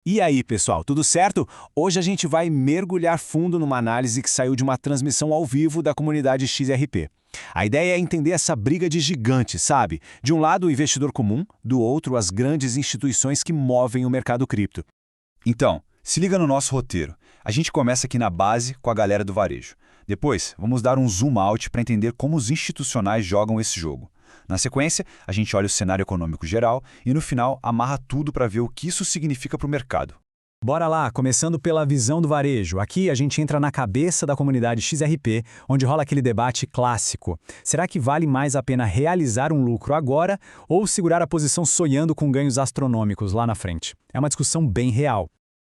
E aí, pessoal, tudo certo? Hoje a gente vai mergulhar fundo numa análise que saiu de uma transmissão ao vivo da comunidade XRP. A ideia é entender essa briga de gigantes, sabe? De um lado, o investidor comum, do outro, as grandes instituições que movem o mercado cripto. Então, se liga no nosso roteiro. A gente começa aqui na base com a galera do varejo. Depois, vamos dar um zoom out para entender como os institucionais jogam esse jogo. Na sequência, a gente olha o cenário econômico geral e, no final, amarra tudo para ver o que isso significa para o mercado. Bora lá, começando pela visão do varejo. Aqui a gente entra na cabeça da comunidade XRP, onde rola aquele debate clássico. Será que vale mais a pena realizar um lucro agora ou segurar a posição sonhando com ganhos astronômicos lá na frente? É uma discussão bem real.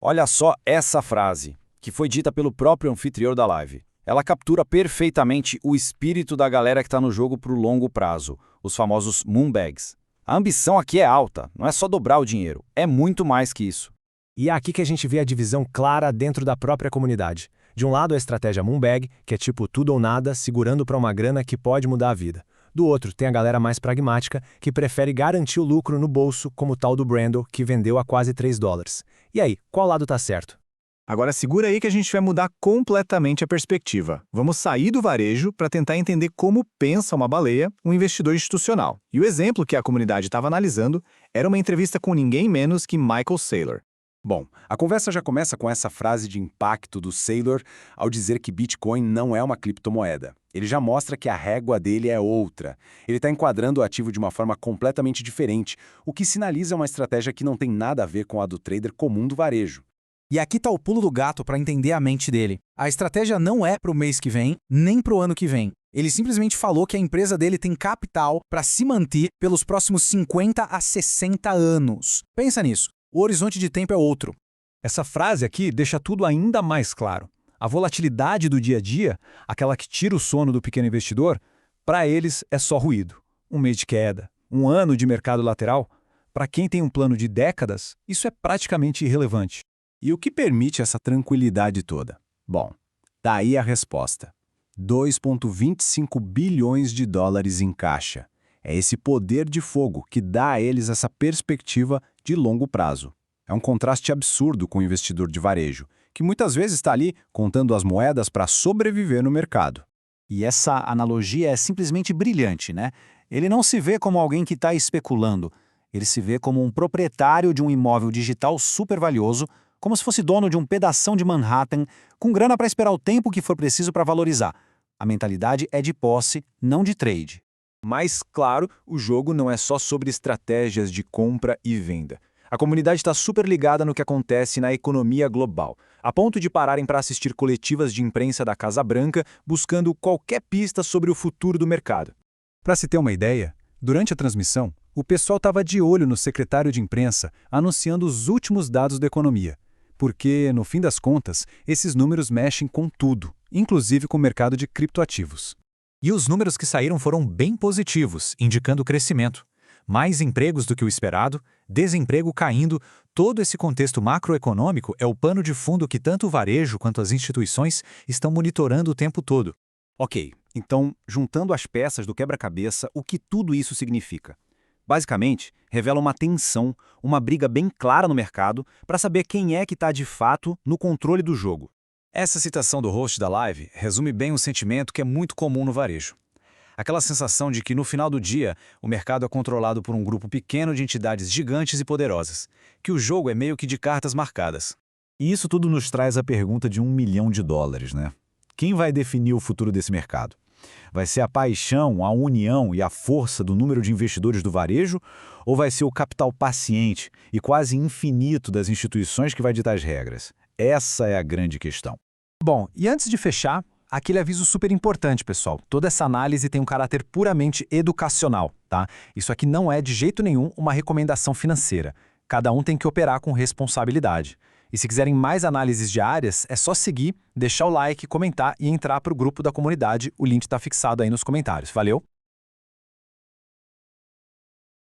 Olha só essa frase, que foi dita pelo próprio anfitrião da live. Ela captura perfeitamente o espírito da galera que está no jogo para o longo prazo, os famosos moonbags. A ambição aqui é alta, não é só dobrar o dinheiro, é muito mais que isso. E é aqui que a gente vê a divisão clara dentro da própria comunidade. De um lado a estratégia Moonbag, que é tipo tudo ou nada, segurando para uma grana que pode mudar a vida. Do outro, tem a galera mais pragmática, que prefere garantir o lucro no bolso, como o tal do Brando, que vendeu a quase $3. E aí, qual lado tá certo? Agora segura aí que a gente vai mudar completamente a perspectiva. Vamos sair do varejo para tentar entender como pensa uma baleia, um investidor institucional. E o exemplo que a comunidade estava analisando era uma entrevista com ninguém menos que Michael Saylor. Bom, a conversa já começa com essa frase de impacto do Saylor ao dizer que Bitcoin não é uma criptomoeda. Ele já mostra que a régua dele é outra. Ele está enquadrando o ativo de uma forma completamente diferente, o que sinaliza uma estratégia que não tem nada a ver com a do trader comum do varejo. E aqui está o pulo do gato para entender a mente dele. A estratégia não é para o mês que vem, nem para o ano que vem. Ele simplesmente falou que a empresa dele tem capital para se manter pelos próximos 50 a 60 anos. Pensa nisso. O horizonte de tempo é outro. Essa frase aqui deixa tudo ainda mais claro. A volatilidade do dia a dia, aquela que tira o sono do pequeno investidor, para eles é só ruído. Um mês de queda, um ano de mercado lateral, para quem tem um plano de décadas, isso é praticamente irrelevante. E o que permite essa tranquilidade toda? Bom, tá aí a resposta. 2,25 bilhões de dólares em caixa. É esse poder de fogo que dá a eles essa perspectiva de longo prazo. É um contraste absurdo com o investidor de varejo, que muitas vezes está ali contando as moedas para sobreviver no mercado. E essa analogia é simplesmente brilhante, né? Ele não se vê como alguém que está especulando. Ele se vê como um proprietário de um imóvel digital super valioso, como se fosse dono de um pedação de Manhattan, com grana para esperar o tempo que for preciso para valorizar. A mentalidade é de posse, não de trade. Mas, claro, o jogo não é só sobre estratégias de compra e venda. A comunidade está super ligada no que acontece na economia global, a ponto de pararem para assistir coletivas de imprensa da Casa Branca buscando qualquer pista sobre o futuro do mercado. Para se ter uma ideia, durante a transmissão, o pessoal estava de olho no secretário de imprensa anunciando os últimos dados da economia. Porque, no fim das contas, esses números mexem com tudo, inclusive com o mercado de criptoativos. E os números que saíram foram bem positivos, indicando crescimento. Mais empregos do que o esperado, desemprego caindo, todo esse contexto macroeconômico é o pano de fundo que tanto o varejo quanto as instituições estão monitorando o tempo todo. Ok, então, juntando as peças do quebra-cabeça, o que tudo isso significa? Basicamente, revela uma tensão, uma briga bem clara no mercado para saber quem é que está de fato no controle do jogo. Essa citação do host da live resume bem um sentimento que é muito comum no varejo. Aquela sensação de que, no final do dia, o mercado é controlado por um grupo pequeno de entidades gigantes e poderosas, que o jogo é meio que de cartas marcadas. E isso tudo nos traz a pergunta de $1 milhão, né? Quem vai definir o futuro desse mercado? Vai ser a paixão, a união e a força do número de investidores do varejo? Ou vai ser o capital paciente e quase infinito das instituições que vai ditar as regras? Essa é a grande questão. Bom, e antes de fechar, aquele aviso super importante, pessoal. Toda essa análise tem um caráter puramente educacional, tá? Isso aqui não é de jeito nenhum uma recomendação financeira. Cada um tem que operar com responsabilidade. E se quiserem mais análises diárias, é só seguir, deixar o like, comentar e entrar para o grupo da comunidade. O link está fixado aí nos comentários. Valeu!